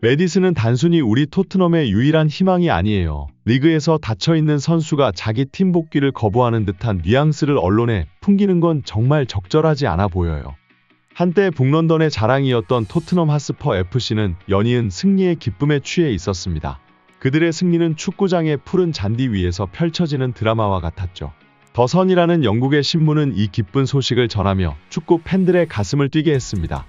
메디슨은 단순히 우리 토트넘의 유일한 희망이 아니에요. 리그에서 닫혀있는 선수가 자기 팀 복귀를 거부하는 듯한 뉘앙스를 언론에 풍기는 건 정말 적절하지 않아 보여요. 한때 북런던의 자랑이었던 토트넘 핫스퍼 FC는 연이은 승리의 기쁨에 취해 있었습니다. 그들의 승리는 축구장의 푸른 잔디 위에서 펼쳐지는 드라마와 같았죠. 더 선이라는 영국의 신문은 이 기쁜 소식을 전하며 축구 팬들의 가슴을 뛰게 했습니다.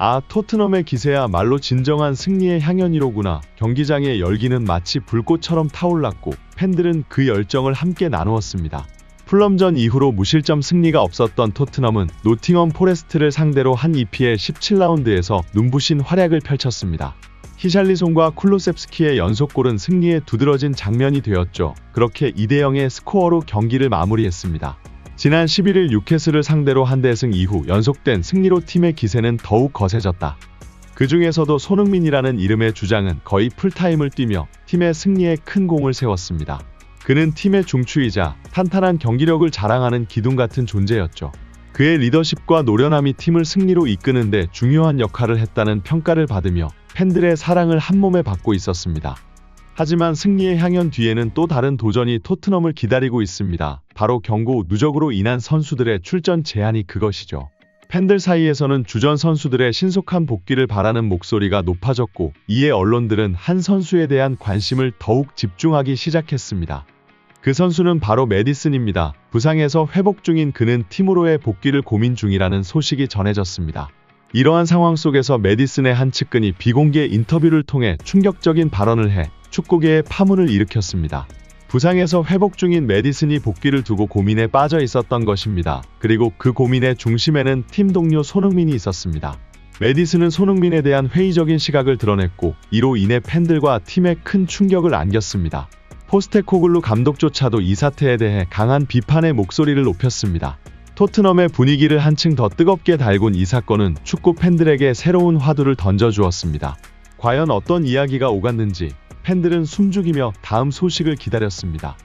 아, 토트넘의 기세야말로 진정한 승리의 향연이로구나. 경기장의 열기는 마치 불꽃처럼 타올랐고 팬들은 그 열정을 함께 나누었습니다. 풀럼전 이후로 무실점 승리가 없었던 토트넘은 노팅엄 포레스트를 상대로 한 EPL 17라운드에서 눈부신 활약을 펼쳤습니다. 히샬리송과 쿨루셉스키의 연속골은 승리에 두드러진 장면이 되었죠. 그렇게 2대0의 스코어로 경기를 마무리했습니다. 지난 11일 뉴캐슬을 상대로 한 대승 이후 연속된 승리로 팀의 기세는 더욱 거세졌다. 그 중에서도 손흥민이라는 이름의 주장은 거의 풀타임을 뛰며 팀의 승리에 큰 공을 세웠습니다. 그는 팀의 중추이자 탄탄한 경기력을 자랑하는 기둥 같은 존재였죠. 그의 리더십과 노련함이 팀을 승리로 이끄는 데 중요한 역할을 했다는 평가를 받으며 팬들의 사랑을 한몸에 받고 있었습니다. 하지만 승리의 향연 뒤에는 또 다른 도전이 토트넘을 기다리고 있습니다. 바로 경고 누적으로 인한 선수들의 출전 제한이 그것이죠. 팬들 사이에서는 주전 선수들의 신속한 복귀를 바라는 목소리가 높아졌고 이에 언론들은 한 선수에 대한 관심을 더욱 집중하기 시작했습니다. 그 선수는 바로 메디슨입니다. 부상에서 회복 중인 그는 팀으로의 복귀를 고민 중이라는 소식이 전해졌습니다. 이러한 상황 속에서 메디슨의 한 측근이 비공개 인터뷰를 통해 충격적인 발언을 해 축구계에 파문을 일으켰습니다. 부상에서 회복 중인 메디슨이 복귀를 두고 고민에 빠져 있었던 것입니다. 그리고 그 고민의 중심에는 팀 동료 손흥민이 있었습니다. 메디슨은 손흥민에 대한 회의적인 시각을 드러냈고 이로 인해 팬들과 팀에 큰 충격을 안겼습니다. 포스테코글루 감독조차도 이 사태에 대해 강한 비판의 목소리를 높였습니다. 토트넘의 분위기를 한층 더 뜨겁게 달군 이 사건은 축구 팬들에게 새로운 화두를 던져주었습니다. 과연 어떤 이야기가 오갔는지 팬들은 숨죽이며 다음 소식을 기다렸습니다.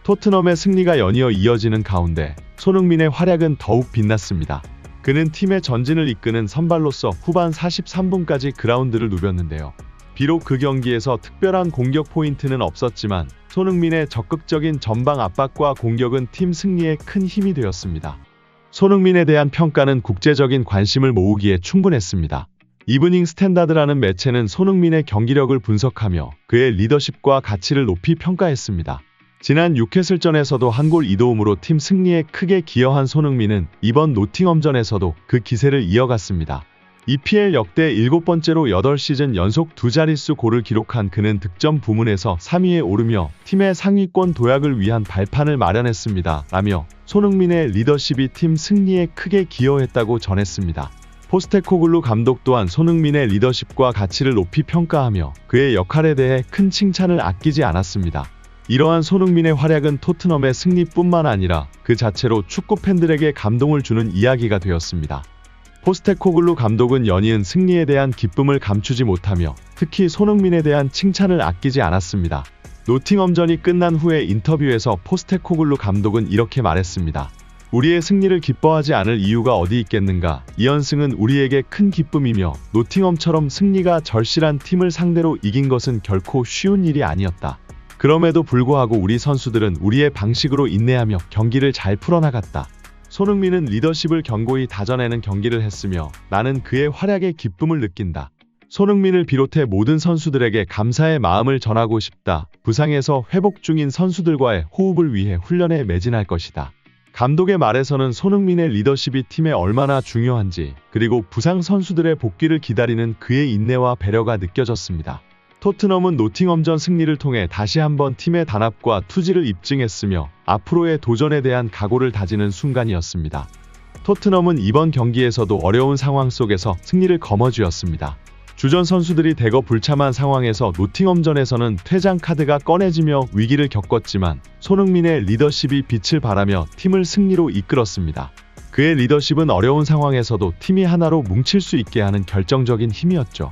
토트넘의 승리가 연이어 이어지는 가운데 손흥민의 활약은 더욱 빛났습니다. 그는 팀의 전진을 이끄는 선발로서 후반 43분까지 그라운드를 누볐는데요. 비록 그 경기에서 특별한 공격 포인트는 없었지만 손흥민의 적극적인 전방 압박과 공격은 팀 승리에 큰 힘이 되었습니다. 손흥민에 대한 평가는 국제적인 관심을 모으기에 충분했습니다. 이브닝 스탠다드라는 매체는 손흥민의 경기력을 분석하며 그의 리더십과 가치를 높이 평가했습니다. 지난 뉴캐슬전에서도 한 골 2도움으로 팀 승리에 크게 기여한 손흥민은 이번 노팅엄전에서도 그 기세를 이어갔습니다. EPL 역대 7번째로 8시즌 연속 두 자릿수 골을 기록한 그는 득점 부문에서 3위에 오르며 팀의 상위권 도약을 위한 발판을 마련했습니다. 라며 손흥민의 리더십이 팀 승리에 크게 기여했다고 전했습니다. 포스테코글루 감독 또한 손흥민의 리더십과 가치를 높이 평가하며 그의 역할에 대해 큰 칭찬을 아끼지 않았습니다. 이러한 손흥민의 활약은 토트넘의 승리뿐만 아니라 그 자체로 축구 팬들에게 감동을 주는 이야기가 되었습니다. 포스테코글루 감독은 연이은 승리에 대한 기쁨을 감추지 못하며 특히 손흥민에 대한 칭찬을 아끼지 않았습니다. 노팅엄전이 끝난 후에 인터뷰에서 포스테코글루 감독은 이렇게 말했습니다. 우리의 승리를 기뻐하지 않을 이유가 어디 있겠는가. 이 연승은 우리에게 큰 기쁨이며 노팅엄처럼 승리가 절실한 팀을 상대로 이긴 것은 결코 쉬운 일이 아니었다. 그럼에도 불구하고 우리 선수들은 우리의 방식으로 인내하며 경기를 잘 풀어나갔다. 손흥민은 리더십을 견고히 다져내는 경기를 했으며 나는 그의 활약에 기쁨을 느낀다. 손흥민을 비롯해 모든 선수들에게 감사의 마음을 전하고 싶다. 부상에서 회복 중인 선수들과의 호흡을 위해 훈련에 매진할 것이다. 감독의 말에서는 손흥민의 리더십이 팀에 얼마나 중요한지 그리고 부상 선수들의 복귀를 기다리는 그의 인내와 배려가 느껴졌습니다. 토트넘은 노팅엄전 승리를 통해 다시 한번 팀의 단합과 투지를 입증했으며 앞으로의 도전에 대한 각오를 다지는 순간이었습니다. 토트넘은 이번 경기에서도 어려운 상황 속에서 승리를 거머쥐었습니다. 주전 선수들이 대거 불참한 상황에서 노팅엄전에서는 퇴장 카드가 꺼내지며 위기를 겪었지만 손흥민의 리더십이 빛을 발하며 팀을 승리로 이끌었습니다. 그의 리더십은 어려운 상황에서도 팀이 하나로 뭉칠 수 있게 하는 결정적인 힘이었죠.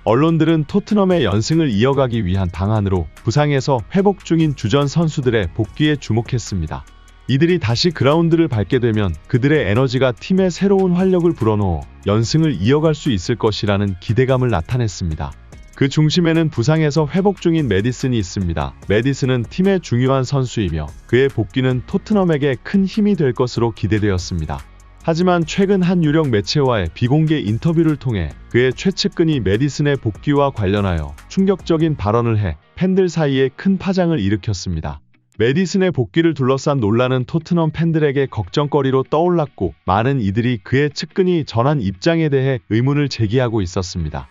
언론들은 토트넘의 연승을 이어가기 위한 방안으로 부상에서 회복 중인 주전 선수들의 복귀에 주목했습니다. 이들이 다시 그라운드를 밟게 되면 그들의 에너지가 팀에 새로운 활력을 불어넣어 연승을 이어갈 수 있을 것이라는 기대감을 나타냈습니다. 그 중심에는 부상에서 회복 중인 메디슨이 있습니다. 메디슨은 팀의 중요한 선수이며 그의 복귀는 토트넘에게 큰 힘이 될 것으로 기대되었습니다. 하지만 최근 한 유력 매체와의 비공개 인터뷰를 통해 그의 최측근이 메디슨의 복귀와 관련하여 충격적인 발언을 해 팬들 사이에 큰 파장을 일으켰습니다. 메디슨의 복귀를 둘러싼 논란은 토트넘 팬들에게 걱정거리로 떠올랐고 많은 이들이 그의 측근이 전한 입장에 대해 의문을 제기하고 있었습니다.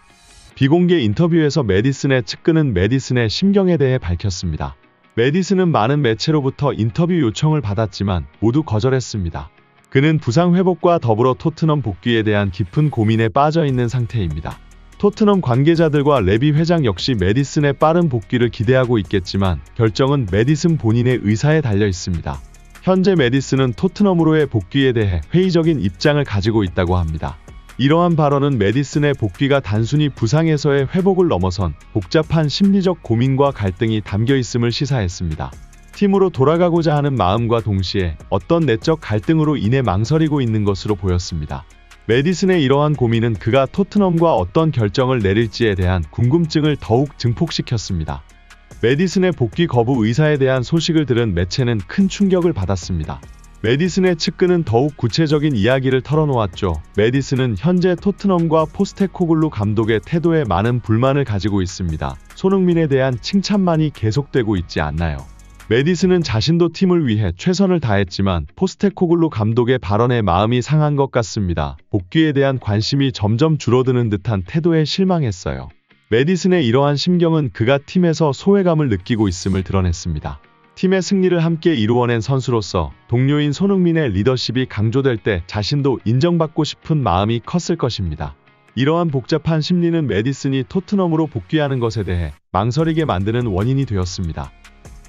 비공개 인터뷰에서 메디슨의 측근은 메디슨의 심경에 대해 밝혔습니다. 메디슨은 많은 매체로부터 인터뷰 요청을 받았지만 모두 거절했습니다. 그는 부상 회복과 더불어 토트넘 복귀에 대한 깊은 고민에 빠져 있는 상태입니다. 토트넘 관계자들과 레비 회장 역시 메디슨의 빠른 복귀를 기대하고 있겠지만 결정은 메디슨 본인의 의사에 달려 있습니다. 현재 메디슨은 토트넘으로의 복귀에 대해 회의적인 입장을 가지고 있다고 합니다. 이러한 발언은 메디슨의 복귀가 단순히 부상에서의 회복을 넘어선 복잡한 심리적 고민과 갈등이 담겨 있음을 시사했습니다. 팀으로 돌아가고자 하는 마음과 동시에 어떤 내적 갈등으로 인해 망설이고 있는 것으로 보였습니다. 메디슨의 이러한 고민은 그가 토트넘과 어떤 결정을 내릴지에 대한 궁금증을 더욱 증폭시켰습니다. 메디슨의 복귀 거부 의사에 대한 소식을 들은 매체는 큰 충격을 받았습니다. 메디슨의 측근은 더욱 구체적인 이야기를 털어놓았죠. 메디슨은 현재 토트넘과 포스테코글루 감독의 태도에 많은 불만을 가지고 있습니다. 손흥민에 대한 칭찬만이 계속되고 있지 않나요? 메디슨은 자신도 팀을 위해 최선을 다했지만 포스테코글루 감독의 발언에 마음이 상한 것 같습니다. 복귀에 대한 관심이 점점 줄어드는 듯한 태도에 실망했어요. 메디슨의 이러한 심경은 그가 팀에서 소외감을 느끼고 있음을 드러냈습니다. 팀의 승리를 함께 이루어낸 선수로서 동료인 손흥민의 리더십이 강조될 때 자신도 인정받고 싶은 마음이 컸을 것입니다. 이러한 복잡한 심리는 메디슨이 토트넘으로 복귀하는 것에 대해 망설이게 만드는 원인이 되었습니다.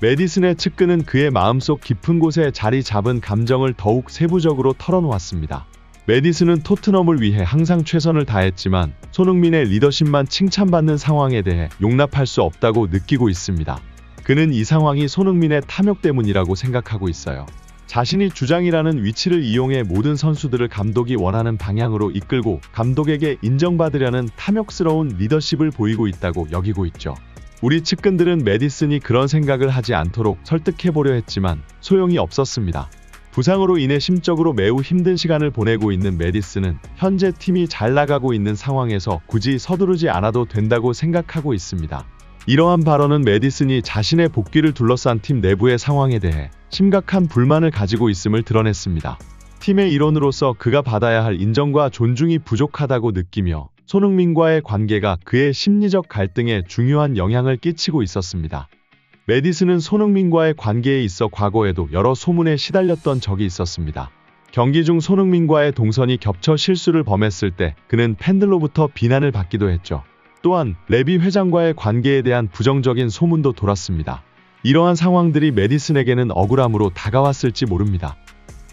메디슨의 측근은 그의 마음속 깊은 곳에 자리 잡은 감정을 더욱 세부적으로 털어놓았습니다. 메디슨은 토트넘을 위해 항상 최선을 다했지만 손흥민의 리더십만 칭찬받는 상황에 대해 용납할 수 없다고 느끼고 있습니다. 그는 이 상황이 손흥민의 탐욕 때문이라고 생각하고 있어요. 자신이 주장이라는 위치를 이용해 모든 선수들을 감독이 원하는 방향으로 이끌고 감독에게 인정받으려는 탐욕스러운 리더십을 보이고 있다고 여기고 있죠. 우리 측근들은 메디슨이 그런 생각을 하지 않도록 설득해보려 했지만 소용이 없었습니다. 부상으로 인해 심적으로 매우 힘든 시간을 보내고 있는 메디슨은 현재 팀이 잘 나가고 있는 상황에서 굳이 서두르지 않아도 된다고 생각하고 있습니다. 이러한 발언은 메디슨이 자신의 복귀를 둘러싼 팀 내부의 상황에 대해 심각한 불만을 가지고 있음을 드러냈습니다. 팀의 일원으로서 그가 받아야 할 인정과 존중이 부족하다고 느끼며 손흥민과의 관계가 그의 심리적 갈등에 중요한 영향을 끼치고 있었습니다. 메디슨은 손흥민과의 관계에 있어 과거에도 여러 소문에 시달렸던 적이 있었습니다. 경기 중 손흥민과의 동선이 겹쳐 실수를 범했을 때 그는 팬들로부터 비난을 받기도 했죠. 또한 레비 회장과의 관계에 대한 부정적인 소문도 돌았습니다. 이러한 상황들이 메디슨에게는 억울함으로 다가왔을지 모릅니다.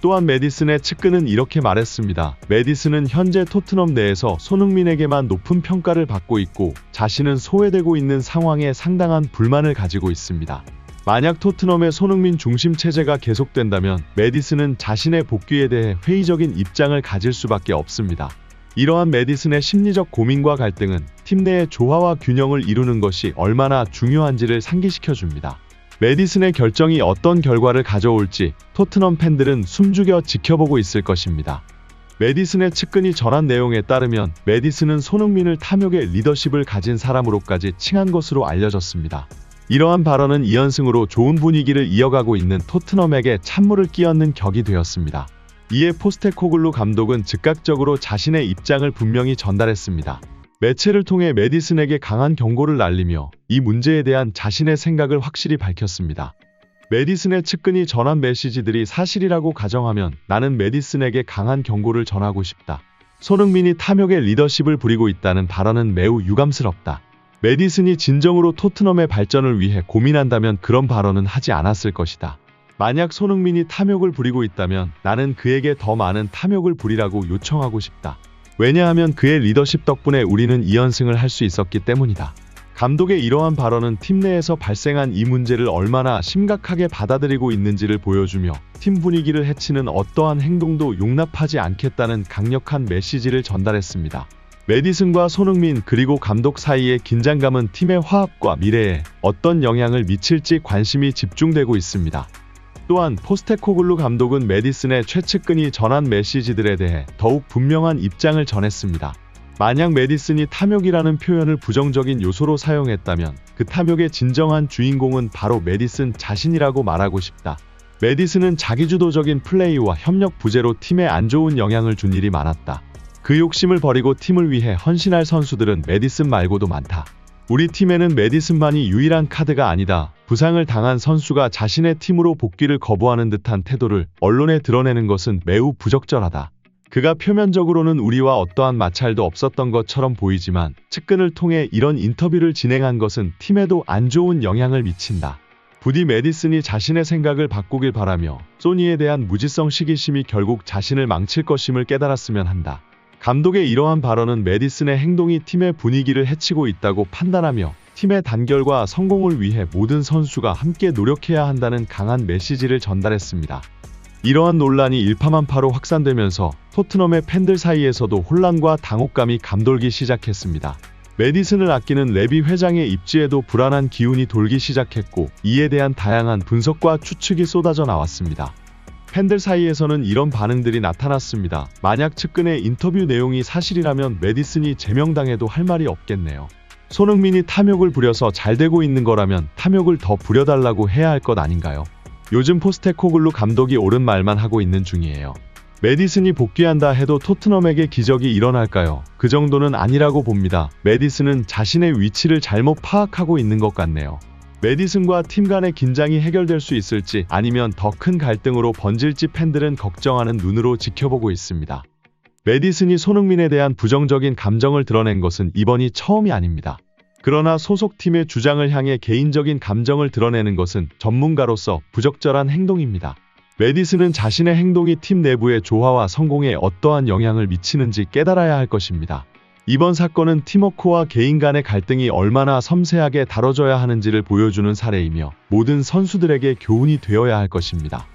또한 메디슨의 측근은 이렇게 말했습니다. 메디슨은 현재 토트넘 내에서 손흥민에게만 높은 평가를 받고 있고 자신은 소외되고 있는 상황에 상당한 불만을 가지고 있습니다. 만약 토트넘의 손흥민 중심 체제가 계속된다면 메디슨은 자신의 복귀에 대해 회의적인 입장을 가질 수밖에 없습니다. 이러한 메디슨의 심리적 고민과 갈등은 팀 내의 조화와 균형을 이루는 것이 얼마나 중요한지를 상기시켜줍니다. 메디슨의 결정이 어떤 결과를 가져올지 토트넘 팬들은 숨죽여 지켜보고 있을 것입니다. 메디슨의 측근이 전한 내용에 따르면 메디슨은 손흥민을 탐욕의 리더십을 가진 사람으로까지 칭한 것으로 알려졌습니다. 이러한 발언은 2연승으로 좋은 분위기를 이어가고 있는 토트넘에게 찬물을 끼얹는 격이 되었습니다. 이에 포스테코글루 감독은 즉각적으로 자신의 입장을 분명히 전달했습니다. 매체를 통해 메디슨에게 강한 경고를 날리며 이 문제에 대한 자신의 생각을 확실히 밝혔습니다. 메디슨의 측근이 전한 메시지들이 사실이라고 가정하면 나는 메디슨에게 강한 경고를 전하고 싶다. 손흥민이 탐욕의 리더십을 부리고 있다는 발언은 매우 유감스럽다. 메디슨이 진정으로 토트넘의 발전을 위해 고민한다면 그런 발언은 하지 않았을 것이다. 만약 손흥민이 탐욕을 부리고 있다면 나는 그에게 더 많은 탐욕을 부리라고 요청하고 싶다. 왜냐하면 그의 리더십 덕분에 우리는 2연승을 할 수 있었기 때문이다. 감독의 이러한 발언은 팀 내에서 발생한 이 문제를 얼마나 심각하게 받아들이고 있는지를 보여주며 팀 분위기를 해치는 어떠한 행동도 용납하지 않겠다는 강력한 메시지를 전달했습니다. 메디슨과 손흥민 그리고 감독 사이의 긴장감은 팀의 화합과 미래에 어떤 영향을 미칠지 관심이 집중되고 있습니다. 또한 포스테코글루 감독은 메디슨의 최측근이 전한 메시지들에 대해 더욱 분명한 입장을 전했습니다. 만약 메디슨이 탐욕이라는 표현을 부정적인 요소로 사용했다면 그 탐욕의 진정한 주인공은 바로 메디슨 자신이라고 말하고 싶다. 메디슨은 자기주도적인 플레이와 협력 부재로 팀에 안 좋은 영향을 준 일이 많았다. 그 욕심을 버리고 팀을 위해 헌신할 선수들은 메디슨 말고도 많다. 우리 팀에는 메디슨만이 유일한 카드가 아니다. 부상을 당한 선수가 자신의 팀으로 복귀를 거부하는 듯한 태도를 언론에 드러내는 것은 매우 부적절하다. 그가 표면적으로는 우리와 어떠한 마찰도 없었던 것처럼 보이지만 측근을 통해 이런 인터뷰를 진행한 것은 팀에도 안 좋은 영향을 미친다. 부디 메디슨이 자신의 생각을 바꾸길 바라며 소니에 대한 무지성 시기심이 결국 자신을 망칠 것임을 깨달았으면 한다. 감독의 이러한 발언은 메디슨의 행동이 팀의 분위기를 해치고 있다고 판단하며 팀의 단결과 성공을 위해 모든 선수가 함께 노력해야 한다는 강한 메시지를 전달했습니다. 이러한 논란이 일파만파로 확산되면서 토트넘의 팬들 사이에서도 혼란과 당혹감이 감돌기 시작했습니다. 메디슨을 아끼는 레비 회장의 입지에도 불안한 기운이 돌기 시작했고 이에 대한 다양한 분석과 추측이 쏟아져 나왔습니다. 팬들 사이에서는 이런 반응들이 나타났습니다. 만약 측근의 인터뷰 내용이 사실이라면 메디슨이 제명당해도 할 말이 없겠네요. 손흥민이 탐욕을 부려서 잘 되고 있는 거라면 탐욕을 더 부려달라고 해야 할 것 아닌가요? 요즘 포스테코글루 감독이 옳은 말만 하고 있는 중이에요. 메디슨이 복귀한다 해도 토트넘에게 기적이 일어날까요? 그 정도는 아니라고 봅니다. 메디슨은 자신의 위치를 잘못 파악하고 있는 것 같네요. 메디슨과 팀 간의 긴장이 해결될 수 있을지 아니면 더 큰 갈등으로 번질지 팬들은 걱정하는 눈으로 지켜보고 있습니다. 메디슨이 손흥민에 대한 부정적인 감정을 드러낸 것은 이번이 처음이 아닙니다. 그러나 소속팀의 주장을 향해 개인적인 감정을 드러내는 것은 전문가로서 부적절한 행동입니다. 메디슨은 자신의 행동이 팀 내부의 조화와 성공에 어떠한 영향을 미치는지 깨달아야 할 것입니다. 이번 사건은 팀워크와 개인 간의 갈등이 얼마나 섬세하게 다뤄져야 하는지를 보여주는 사례이며 모든 선수들에게 교훈이 되어야 할 것입니다.